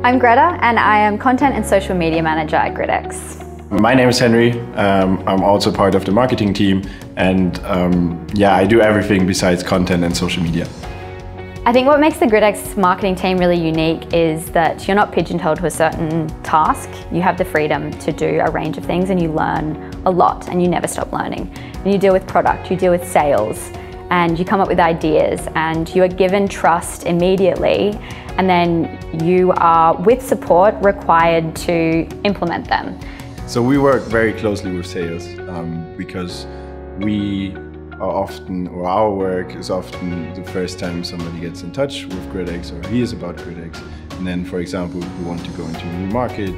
I'm Greta and I am Content and Social Media Manager at gridX. My name is Henry. I'm also part of the marketing team, and yeah, I do everything besides content and social media. I think what makes the gridX marketing team really unique is that you're not pigeonholed to a certain task. You have the freedom to do a range of things and you learn a lot and you never stop learning. And you deal with product, you deal with sales, and you come up with ideas and you are given trust immediately, and then you are, with support, required to implement them. So we work very closely with sales because we are often, or our work is often the first time somebody gets in touch with gridX or hears about gridX. And then, for example, if we want to go into a new market,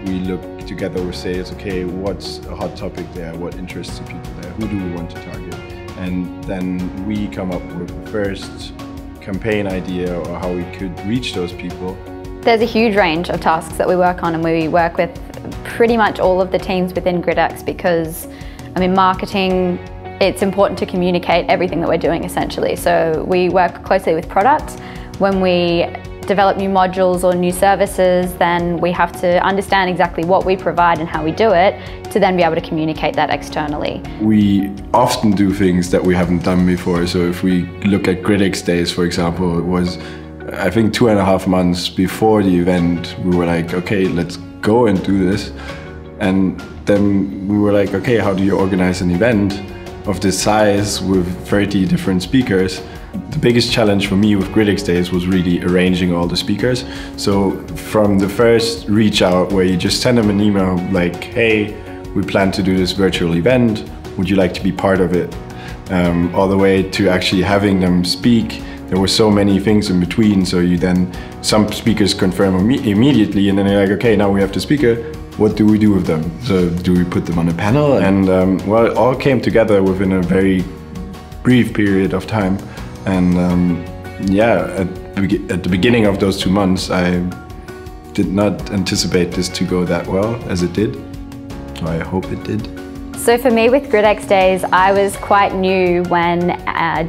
we look together with sales, okay, what's a hot topic there, what interests the people there, who do we want to target? And then we come up with the first campaign idea or how we could reach those people. There's a huge range of tasks that we work on, and we work with pretty much all of the teams within gridX because, I mean, marketing, it's important to communicate everything that we're doing essentially. So we work closely with product. When we develop new modules or new services, then we have to understand exactly what we provide and how we do it to then be able to communicate that externally. We often do things that we haven't done before. So if we look at gridX days, for example, it was, I think, 2.5 months before the event, we were like, okay, let's go and do this. And then we were like, okay, how do you organize an event of this size with 30 different speakers? The biggest challenge for me with gridX days was really arranging all the speakers. So from the first reach out where you just send them an email like, hey, we plan to do this virtual event, would you like to be part of it? All the way to actually having them speak. There were so many things in between, so you then, some speakers confirm immediately, and then you're like, okay, now we have the speaker, what do we do with them? So do we put them on a panel? And well, it all came together within a very brief period of time. And yeah, at the beginning of those 2 months, I did not anticipate this to go that well as it did. So I hope it did. So for me with gridX Days, I was quite new when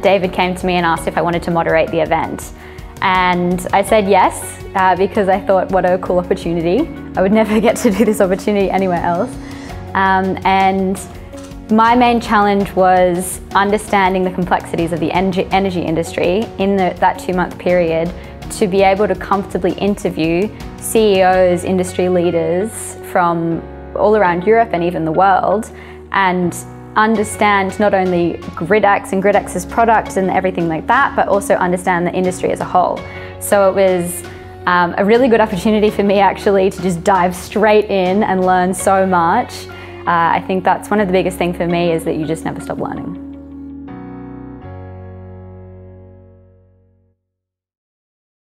David came to me and asked if I wanted to moderate the event. And I said yes, because I thought, what a cool opportunity. I would never get to do this opportunity anywhere else. And my main challenge was understanding the complexities of the energy industry in that 2-month period to be able to comfortably interview CEOs, industry leaders from all around Europe and even the world, and understand not only gridX and gridX's products and everything like that, but also understand the industry as a whole. So it was a really good opportunity for me actually to just dive straight in and learn so much. I think that's one of the biggest things for me, is that you just never stop learning.